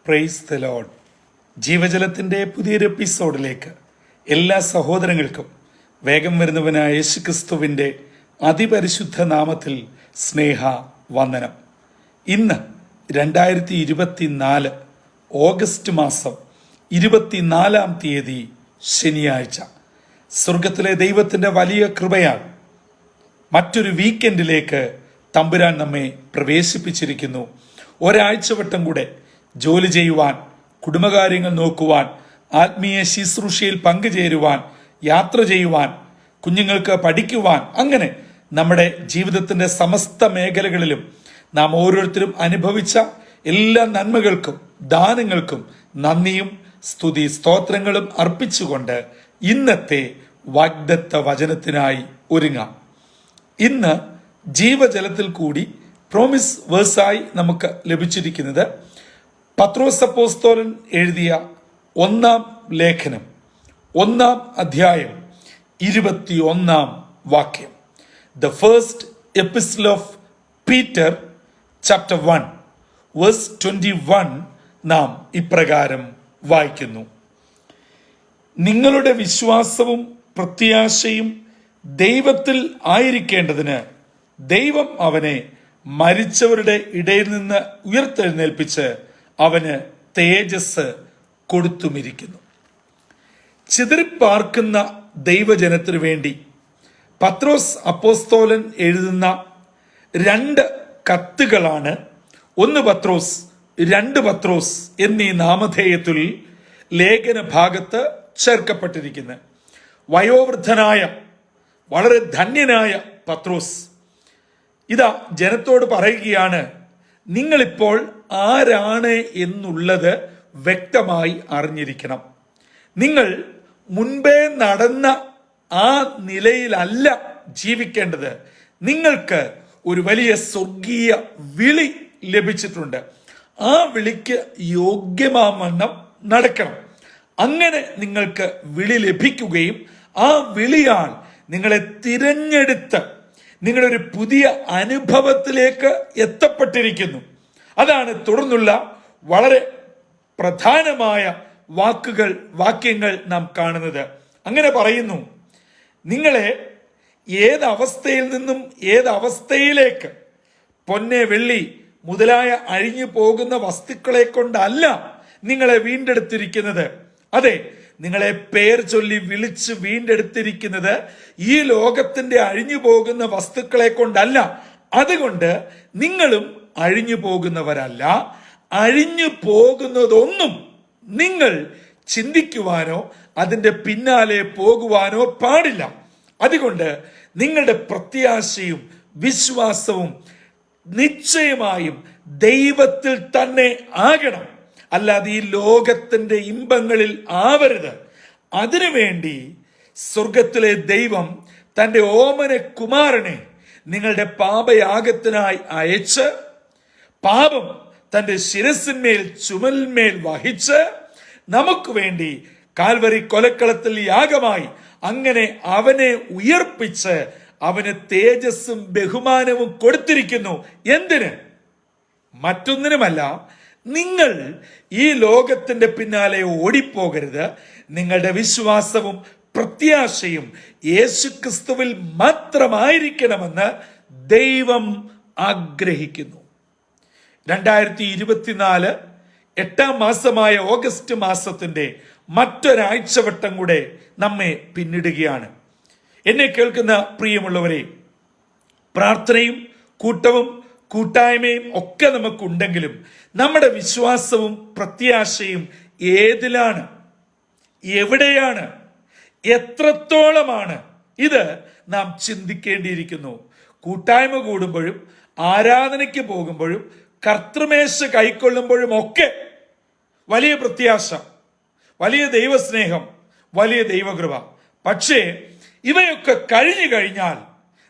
Praise the Lord. ജീവജലത്തിൻ്റെ പുതിയൊരു എപ്പിസോഡിലേക്ക് എല്ലാ സഹോദരങ്ങൾക്കും വേഗം വരുന്നവനായ യേശുക്രിസ്തുവിൻ്റെ അതിപരിശുദ്ധ നാമത്തിൽ സ്നേഹ വന്ദനം. ഇന്ന് 2024 ഓഗസ്റ്റ് മാസം 24-ാം തീയതി ശനിയാഴ്ച. സ്വർഗത്തിലെ ദൈവത്തിൻ്റെ വലിയ കൃപയാൽ മറ്റൊരു വീക്കെൻഡിലേക്ക് തമ്പുരാൻ നമ്മെ പ്രവേശിപ്പിച്ചിരിക്കുന്നു. ഒരാഴ്ച വട്ടം കൂടെ ജോലി ചെയ്യുവാൻ, കുടുംബകാര്യങ്ങൾ നോക്കുവാൻ, ആത്മീയ ശുശ്രൂഷയിൽ പങ്കുചേരുവാൻ, യാത്ര ചെയ്യുവാൻ, കുഞ്ഞുങ്ങൾക്ക് പഠിക്കുവാൻ, അങ്ങനെ നമ്മുടെ ജീവിതത്തിൻ്റെ സമസ്ത മേഖലകളിലും നാം ഓരോരുത്തരും അനുഭവിച്ച എല്ലാ നന്മകൾക്കും ദാനങ്ങൾക്കും നന്ദിയും സ്തുതി സ്തോത്രങ്ങളും അർപ്പിച്ചുകൊണ്ട് ഇന്നത്തെ വാഗ്ദത്ത വചനത്തിനായി ഒരുങ്ങാം. ഇന്ന് ജീവജലത്തിൽ കൂടി പ്രോമിസ് വേഴ്സായി നമുക്ക് ലഭിച്ചിരിക്കുന്നത് പത്രോസ് അപ്പോസ്തലൻ എഴുതിയ 1-ാം ലേഖനം 1-ാം അധ്യായം 21-ാം വാക്യം. The first epistle of Peter chapter 1 verse 21 നാം ഇപ്രകാരം വായിക്കുന്നു: നിങ്ങളുടെ വിശ്വാസവും പ്രത്യാശയും ദൈവത്തിൽ ആയിരിക്കേണ്ടതിന് ദൈവം അവനെ മരിച്ചവരുടെ ഇടയിൽ നിന്ന് ഉയർത്തെഴുന്നേൽപ്പിച്ച് അവന് തേജസ് കൊടുത്തുമിരിക്കുന്നു. ചിതറിപ്പാർക്കുന്ന ദൈവജനത്തിനു വേണ്ടി പത്രോസ് അപ്പോസ്തലൻ എഴുതുന്ന 2 കത്തുകളാണ് 1 പത്രോസ് 2 പത്രോസ് എന്നീ നാമധേയത്തിൽ ലേഖന ഭാഗത്ത് ചേർക്കപ്പെട്ടിരിക്കുന്നത്. വയോവൃദ്ധനായ വളരെ ധന്യനായ പത്രോസ് ഇതാ ജനത്തോട് പറയുകയാണ്, നിങ്ങളിപ്പോൾ ആരാണ് എന്നുള്ളത് വ്യക്തമായി അറിഞ്ഞിരിക്കണം. നിങ്ങൾ മുൻപേ നടന്ന ആ നിലയിലല്ല ജീവിക്കേണ്ടത്. നിങ്ങൾക്ക് ഒരു വലിയ സ്വർഗീയ വിളി ലഭിച്ചിട്ടുണ്ട്. ആ വിളിക്ക് യോഗ്യമാവണ്ണം നടക്കണം. അങ്ങനെ നിങ്ങൾക്ക് വിളി ലഭിക്കുകയും ആ വിളിയാൽ നിങ്ങളെ തിരഞ്ഞെടുത്ത് നിങ്ങളൊരു പുതിയ അനുഭവത്തിലേക്ക് എത്തപ്പെട്ടിരിക്കുന്നു. അതാണ് തുടർന്നുള്ള വളരെ പ്രധാനമായ വാക്യങ്ങൾ നാം കാണുന്നത്. അങ്ങനെ പറയുന്നു, നിങ്ങളെ ഏതവസ്ഥയിൽ നിന്നും ഏതവസ്ഥയിലേക്ക്, പൊന്നെ വെള്ളി മുതലായ അഴിഞ്ഞു പോകുന്ന വസ്തുക്കളെ കൊണ്ടല്ല നിങ്ങളെ വീണ്ടെടുത്തിരിക്കുന്നത്. അതെ, നിങ്ങളെ പേർ ചൊല്ലി വിളിച്ച് വീണ്ടെടുത്തിരിക്കുന്നത് ഈ ലോകത്തിന്റെ അഴിഞ്ഞു പോകുന്ന വസ്തുക്കളെ കൊണ്ടല്ല. അതുകൊണ്ട് നിങ്ങളും അഴിഞ്ഞു പോകുന്നവരല്ല. അഴിഞ്ഞു പോകുന്നതൊന്നും നിങ്ങൾ ചിന്തിക്കുവാനോ അതിന്റെ പിന്നാലെ പോകുവാനോ പാടില്ല. അതുകൊണ്ട് നിങ്ങളുടെ പ്രത്യാശയും വിശ്വാസവും നിശ്ചയമായും ദൈവത്തിൽ തന്നെ ആകണം, അല്ലാതെ ഈ ലോകത്തിന്റെ ഇമ്പങ്ങളിൽ ആവരുത്. അതിനുവേണ്ടി സ്വർഗത്തിലെ ദൈവം തന്റെ ഓമന കുമാരനെ നിങ്ങളുടെ പാപയാഗത്തിനായി അയച്ച്, പാപം തന്റെ ശിരസിന്മേൽ ചുമലിന്മേൽ വഹിച്ച് നമുക്ക് വേണ്ടി കാൽവരി കൊലക്കളത്തിൽ യാഗമായി അങ്ങനെ അവനെ ഉയർപ്പിച്ച് അവന് തേജസ്സും ബഹുമാനവും കൊടുത്തിരിക്കുന്നു. എന്തിന്? മറ്റൊന്നിനുമല്ല. നിങ്ങൾ ഈ ലോകത്തിന്റെ പിന്നാലെ ഓടിപ്പോകരുത്. നിങ്ങളുടെ വിശ്വാസവും പ്രത്യാശയും യേശുക്രിസ്തുവിൽ മാത്രമായിരിക്കണമെന്ന് ദൈവം ആഗ്രഹിക്കുന്നു. 2024 8-ാം മാസമായ ഓഗസ്റ്റ് മാസത്തിന്റെ മറ്റൊരാഴ്ചവട്ടം കൂടെ നമ്മെ പിന്നിടുകയാണ്. എന്നെ കേൾക്കുന്ന പ്രിയമുള്ളവരെ, പ്രാർത്ഥനയും കൂട്ടായ്മയും ഒക്കെ നമുക്കുണ്ടെങ്കിലും നമ്മുടെ വിശ്വാസവും പ്രത്യാശയും ഏതിലാണ്, എവിടെയാണ്, എത്രത്തോളമാണ്, ഇത് നാം ചിന്തിക്കേണ്ടിയിരിക്കുന്നു. കൂട്ടായ്മ കൂടുമ്പോഴും ആരാധനയ്ക്ക് പോകുമ്പോഴും കർത്തൃമേശ കൈക്കൊള്ളുമ്പോഴും ഒക്കെ വലിയ പ്രത്യാശ, വലിയ ദൈവസ്നേഹം, വലിയ ദൈവകൃപ. പക്ഷേ ഇവയൊക്കെ കഴിഞ്ഞു കഴിഞ്ഞാൽ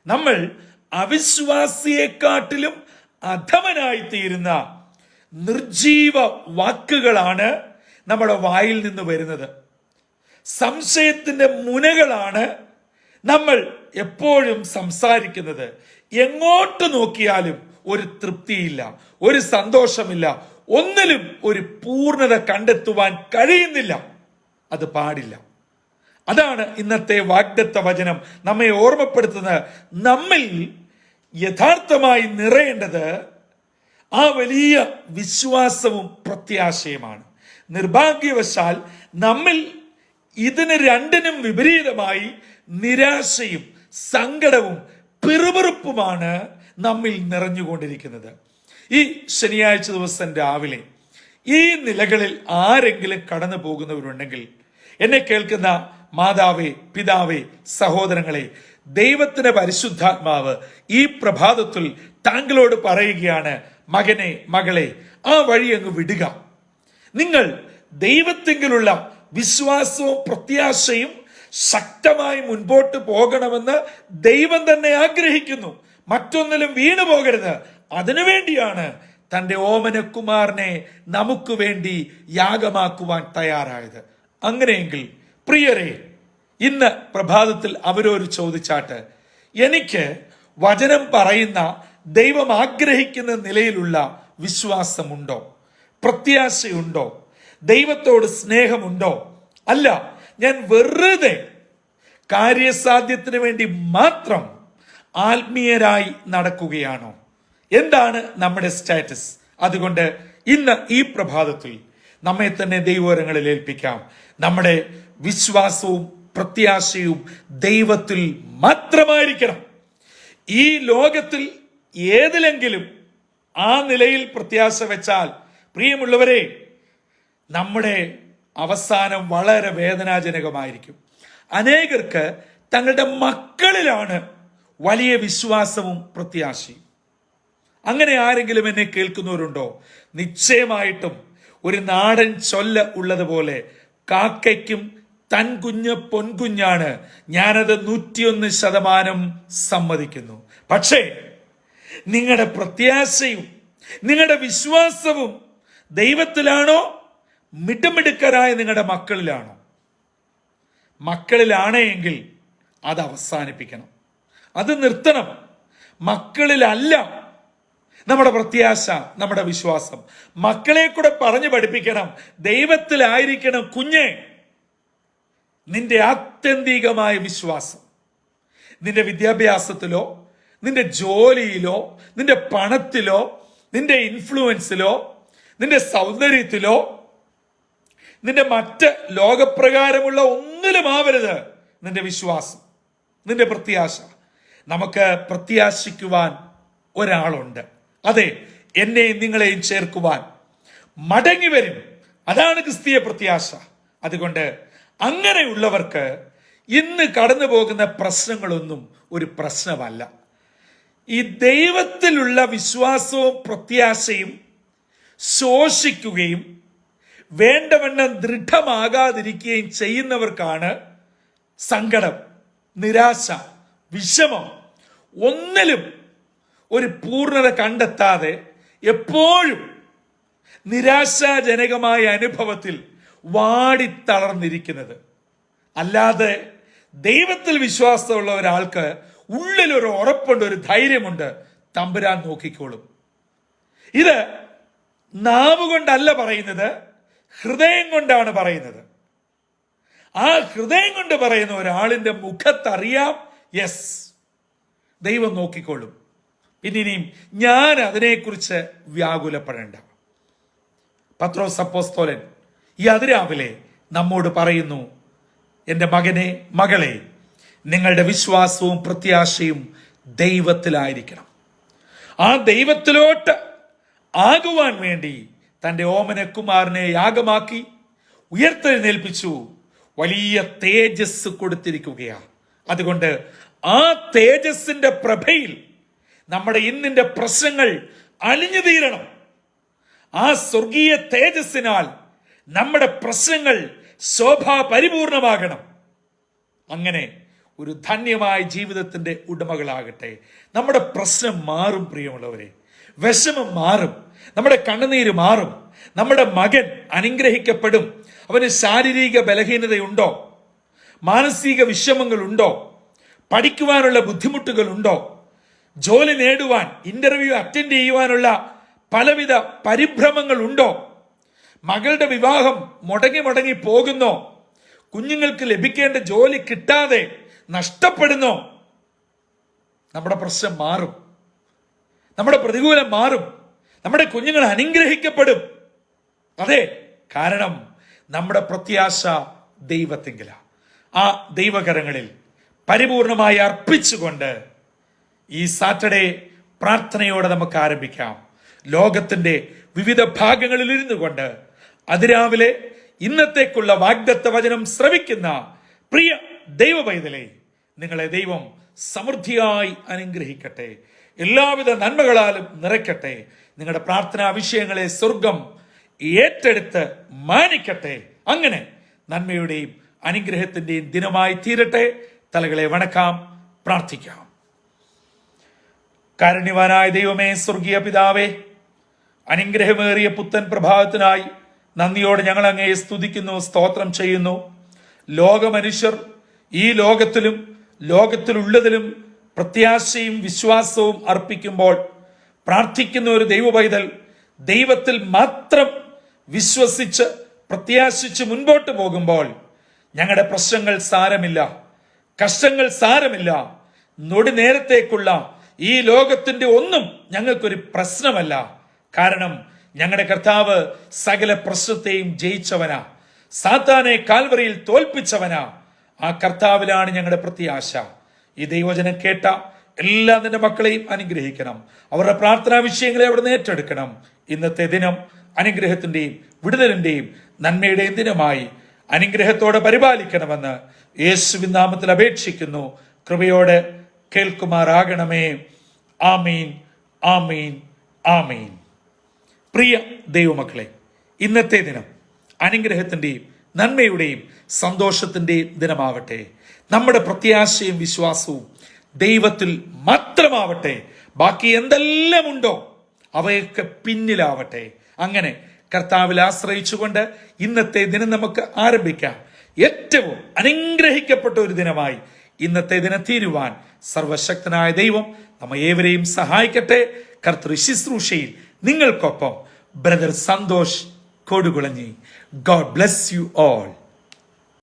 നമ്മൾ അവിശ്വാസിയെക്കാട്ടിലും അധമനായി തീരുന്ന നിർജീവ വാക്കുകളാണ് നമ്മുടെ വായിൽ നിന്ന് വരുന്നത്. സംശയത്തിന്റെ മുനകളാണ് നമ്മൾ എപ്പോഴും സംസാരിക്കുന്നത്. എങ്ങോട്ട് നോക്കിയാലും ഒരു തൃപ്തിയില്ല, ഒരു സന്തോഷമില്ല, ഒന്നിലും ഒരു പൂർണ്ണത കണ്ടെത്തുവാൻ കഴിയുന്നില്ല. അത് പാടില്ല. അതാണ് ഇന്നത്തെ വാഗ്ദത്ത വചനം നമ്മെ ഓർമ്മപ്പെടുത്തുന്നത്. നമ്മിൽ യഥാർത്ഥമായി നിറയേണ്ടത് ആ വലിയ വിശ്വാസവും പ്രത്യാശയുമാണ്. നിർഭാഗ്യവശാൽ നമ്മിൽ ഇതിന് രണ്ടിനും വിപരീതമായി നിരാശയും സങ്കടവും പിറുപിറുപ്പുമാണ് നമ്മിൽ നിറഞ്ഞുകൊണ്ടിരിക്കുന്നത്. ഈ ശനിയാഴ്ച ദിവസം രാവിലെ ഈ നിലകളിൽ ആരെങ്കിലും കടന്നു പോകുന്നവരുണ്ടെങ്കിൽ, എന്നെ കേൾക്കുന്ന മാതാവേ, പിതാവേ, സഹോദരങ്ങളെ, ദൈവത്തിന്റെ പരിശുദ്ധാത്മാവ് ഈ പ്രഭാതത്തിൽ താങ്കളോട് പറയുകയാണ്, മകനെ, മകളെ, ആ വഴി അങ്ങ് വിടുക. നിങ്ങൾ ദൈവത്തിലുള്ള വിശ്വാസവും പ്രത്യാശയും ശക്തമായി മുൻപോട്ട് പോകണമെന്ന് ദൈവം തന്നെ ആഗ്രഹിക്കുന്നു. മറ്റൊന്നിലും വീണു പോകരുത്. അതിനുവേണ്ടിയാണ് തന്റെ ഓമനകുമാരനെ നമുക്ക് വേണ്ടി യാഗമാക്കുവാൻ തയ്യാറായത്. അങ്ങനെയെങ്കിൽ പ്രിയരെ, ഇന്ന് പ്രഭാതത്തിൽ അവരോട് ചോദിച്ചാട്ട്, എനിക്ക് വചനം പറയുന്ന ദൈവം ആഗ്രഹിക്കുന്ന നിലയിലുള്ള വിശ്വാസമുണ്ടോ? പ്രത്യാശയുണ്ടോ? ദൈവത്തോട് സ്നേഹമുണ്ടോ? അല്ല, ഞാൻ വെറുതെ കാര്യസാധ്യത്തിന് വേണ്ടി മാത്രം ആത്മീയരായി നടക്കുകയാണോ? എന്താണ് നമ്മുടെ സ്റ്റാറ്റസ്? അതുകൊണ്ട് ഇന്ന് ഈ പ്രഭാതത്തിൽ നമ്മെ തന്നെ ദൈവകരങ്ങളിൽ ഏൽപ്പിക്കാം. നമ്മുടെ വിശ്വാസവും പ്രത്യാശയും ദൈവത്തിൽ മാത്രമായിരിക്കണം. ഈ ലോകത്തിൽ ഏതിലെങ്കിലും ആ നിലയിൽ പ്രത്യാശ വെച്ചാൽ, പ്രിയമുള്ളവരെ, നമ്മുടെ അവസാനം വളരെ വേദനാജനകമായിരിക്കും. അനേകർക്ക് തങ്ങളുടെ മക്കളിലാണ് വലിയ വിശ്വാസവും പ്രത്യാശയും. അങ്ങനെ ആരെങ്കിലും എന്നെ കേൾക്കുന്നവരുണ്ടോ? നിശ്ചയമായിട്ടും ഒരു നാടൻ ചൊല്ല് ഉള്ളതുപോലെ, കാക്കയ്ക്കും തൻ കുഞ്ഞ് പൊൻകുഞ്ഞാണ്. ഞാനത് 101% സമ്മതിക്കുന്നു. പക്ഷേ നിങ്ങളുടെ പ്രത്യാശയും നിങ്ങളുടെ വിശ്വാസവും ദൈവത്തിലാണോ, മിടുമിടുക്കരായ നിങ്ങളുടെ മക്കളിലാണോ? മക്കളിലാണെങ്കിൽ അത് അവസാനിപ്പിക്കണം, അത് നിർത്തണം. മക്കളിലല്ല നമ്മുടെ പ്രത്യാശ, നമ്മുടെ വിശ്വാസം. മക്കളെ കൂടെ പറഞ്ഞു പഠിപ്പിക്കണം, ദൈവത്തിലായിരിക്കണം കുഞ്ഞെ നിന്റെ ആത്യന്തികമായ വിശ്വാസം. നിന്റെ വിദ്യാഭ്യാസത്തിലോ, നിന്റെ ജോലിയിലോ, നിന്റെ പണത്തിലോ, നിന്റെ ഇൻഫ്ലുവൻസിലോ, നിന്റെ സൗന്ദര്യത്തിലോ, നിന്റെ മറ്റ് ലോകപ്രകാരമുള്ള ഒന്നിലും ആവരുത് നിന്റെ വിശ്വാസം, നിന്റെ പ്രത്യാശ. നമുക്ക് പ്രത്യാശിക്കുവാൻ ഒരാളുണ്ട്. അതെ, എന്നെയും നിങ്ങളെയും ചേർക്കുവാൻ മടങ്ങി വരും. അതാണ് ക്രിസ്തീയ പ്രത്യാശ. അതുകൊണ്ട് അങ്ങനെയുള്ളവർക്ക് ഇന്ന് കടന്നു പോകുന്ന പ്രശ്നങ്ങളൊന്നും ഒരു പ്രശ്നമല്ല. ഈ ദൈവത്തിലുള്ള വിശ്വാസവും പ്രത്യാശയും ശോഷിക്കുകയും വേണ്ടവണ്ണം ദൃഢമാകാതിരിക്കുകയും ചെയ്യുന്നവർക്കാണ് സങ്കടം, നിരാശ, വിഷമം. ഒന്നിലും ഒരു പൂർണ്ണത കണ്ടെത്താതെ എപ്പോഴും നിരാശാജനകമായ അനുഭവത്തിൽ വാടിത്തളർന്നിരിക്കുന്നത്. അല്ലാതെ ദൈവത്തിൽ വിശ്വാസമുള്ള ഒരാൾക്ക് ഉള്ളിലൊരു ഉറപ്പുണ്ട്, ഒരു ധൈര്യമുണ്ട്, തമ്പുരാൻ നോക്കിക്കോളും. ഇത് നാവ് കൊണ്ടല്ല പറയുന്നത്, ഹൃദയം കൊണ്ടാണ് പറയുന്നത്. ആ ഹൃദയം കൊണ്ട് പറയുന്ന ഒരാളിന്റെ മുഖത്തറിയാം, യെസ്, ദൈവം നോക്കിക്കോളും. ഇനിയും ഞാൻ അതിനെക്കുറിച്ച് വ്യാകുലപ്പെടേണ്ട. പത്രോസ് അപ്പോസ്തലൻ ഈ അതിരാവിലെ നമ്മോട് പറയുന്നു, എൻ്റെ മകനെ, മകളെ, നിങ്ങളുടെ വിശ്വാസവും പ്രത്യാശയും ദൈവത്തിലായിരിക്കണം. ആ ദൈവത്തിലോട്ട് ആകുവാൻ വേണ്ടി തൻ്റെ ഓമനകുമാരനെ യാഗമാക്കി ഉയർത്തെഴുന്നേൽപ്പിച്ചു. വലിയ തേജസ് കൊടുത്തിരിക്കുകയാണ്. അതുകൊണ്ട് ആ തേജസ്സിന്റെ പ്രഭയിൽ നമ്മുടെ ഇന്നിന്റെ പ്രശ്നങ്ങൾ അലിഞ്ഞു തീരണം. ആ സ്വർഗീയ തേജസ്സിനാൽ നമ്മുടെ പ്രശ്നങ്ങൾ ശോഭാ പരിപൂർണമാകണം. അങ്ങനെ ഒരു ധന്യമായ ജീവിതത്തിന്റെ ഉടമകളാകട്ടെ. നമ്മുടെ പ്രശ്നം മാറും പ്രിയമുള്ളവരെ, വിഷമം മാറും, നമ്മുടെ കണ്ണുനീര് മാറും. നമ്മുടെ മകൻ അനുഗ്രഹിക്കപ്പെടും. അവന് ശാരീരിക ബലഹീനതയുണ്ടോ? മാനസിക വിഷമങ്ങളുണ്ടോ? പഠിക്കുവാനുള്ള ബുദ്ധിമുട്ടുകൾ ഉണ്ടോ? ജോലി നേടുവാൻ, ഇന്റർവ്യൂ അറ്റൻഡ് ചെയ്യുവാനുള്ള പലവിധ പരിഭ്രമങ്ങൾ ഉണ്ടോ? മകളുടെ വിവാഹം മുടങ്ങി പോകുന്നോ? കുഞ്ഞുങ്ങൾക്ക് ലഭിക്കേണ്ട ജോലി കിട്ടാതെ നഷ്ടപ്പെടുന്നോ? നമ്മുടെ പ്രശ്നം മാറും, നമ്മുടെ പ്രതികൂലം മാറും, നമ്മുടെ കുഞ്ഞുങ്ങൾ അനുഗ്രഹിക്കപ്പെടും. അതെ, കാരണം നമ്മുടെ പ്രത്യാശ ദൈവത്തിങ്കില. ആ ദൈവകരങ്ങളിൽ പരിപൂർണമായി അർപ്പിച്ചുകൊണ്ട് ഈ സാറ്റർഡേ പ്രാർത്ഥനയോടെ നമുക്ക് ആരംഭിക്കാം. ലോകത്തിന്റെ വിവിധ ഭാഗങ്ങളിൽ ഇരുന്നു കൊണ്ട് അതിരാവിലെ ഇന്നത്തേക്കുള്ള വാഗ്ദത്ത വചനം ശ്രവിക്കുന്ന പ്രിയ ദൈവ പൈതലേ, നിങ്ങളെ ദൈവം സമൃദ്ധിയായി അനുഗ്രഹിക്കട്ടെ, എല്ലാവിധ നന്മകളാലും നിറയ്ക്കട്ടെ. നിങ്ങളുടെ പ്രാർത്ഥനാ വിഷയങ്ങളെ സ്വർഗം ഏറ്റെടുത്ത് മാനിക്കട്ടെ. അങ്ങനെ നന്മയുടെയും അനുഗ്രഹത്തിന്റെയും ദിനമായി തീരട്ടെ. തലകളെ വണക്കാം, പ്രാർത്ഥിക്കാം. കാരുണ്യവാനായ ദൈവമേ, സ്വർഗീയ പിതാവേ, അനുഗ്രഹമേറിയ പുത്തൻ പ്രഭാതത്തിനായി നന്ദിയോടെ ഞങ്ങൾ അങ്ങയെ സ്തുതിക്കുന്നു, സ്തോത്രം ചെയ്യുന്നു. ലോകമനുഷ്യർ ഈ ലോകത്തിലും ലോകത്തിലുള്ളതിലും പ്രത്യാശയും വിശ്വാസവും അർപ്പിക്കുമ്പോൾ പ്രാർത്ഥിക്കുന്ന ഒരു ദൈവ പൈതൽ ദൈവത്തിൽ മാത്രം വിശ്വസിച്ച് പ്രത്യാശിച്ച് മുൻപോട്ട് പോകുമ്പോൾ ഞങ്ങളുടെ പ്രശ്നങ്ങൾ സാരമില്ല, കഷ്ടങ്ങൾ സാരമില്ല, നൊടി നേരത്തേക്കുള്ള ഈ ലോകത്തിന്റെ ഒന്നും ഞങ്ങൾക്കൊരു പ്രശ്നമല്ല. കാരണം ഞങ്ങളുടെ കർത്താവ് സകല പ്രശ്നത്തെയും ജയിച്ചവനാ, സാത്താനെ കാൽവറിയിൽ തോൽപ്പിച്ചവനാ. ആ കർത്താവിലാണ് ഞങ്ങളുടെ പ്രത്യാശ. ഈ ദൈവവചനം കേട്ട എല്ലാ നിന്റെ മക്കളെയും അനുഗ്രഹിക്കണം. അവരുടെ പ്രാർത്ഥനാ വിഷയങ്ങളെ അവിടെ നിന്ന് ഏറ്റെടുക്കണം. ഇന്നത്തെ ദിനം അനുഗ്രഹത്തിന്റെയും വിടുതലിന്റെയും നന്മയുടെയും ദിനമായി അനുഗ്രഹത്തോടെ പരിപാലിക്കണമെന്ന് യേശുവിൻ നാമത്തിൽ അപേക്ഷിക്കുന്നു. കൃപയോടെ കേൾക്കുമാറാകണമേ. ആമീൻ, ആമീൻ, ആമീൻ. പ്രിയ ദൈവമക്കളെ, ഇന്നത്തെ ദിനം അനുഗ്രഹത്തിന്റെയും നന്മയുടെയും സന്തോഷത്തിന്റെയും ദിനമാവട്ടെ. നമ്മുടെ പ്രത്യാശയും വിശ്വാസവും ദൈവത്തിൽ മാത്രമാവട്ടെ. ബാക്കി എന്തെല്ലാം ഉണ്ടോ അവയൊക്കെ പിന്നിലാവട്ടെ. അങ്ങനെ കർത്താവിൽ ആശ്രയിച്ചുകൊണ്ട് ഇന്നത്തെ ദിനം നമുക്ക് ആരംഭിക്കാം. ഏറ്റവും അനുഗ്രഹിക്കപ്പെട്ട ഒരു ദിനമായി ഇന്നത്തെ ദിനം തീരുവാൻ സർവശക്തനായ ദൈവം നമ്മെ ഏവരെയും സഹായിക്കട്ടെ. കർത്തൃ ശുശ്രൂഷയിൽ നിങ്ങൾക്കൊപ്പം brother Santhosh Kodukulanji. God bless you all.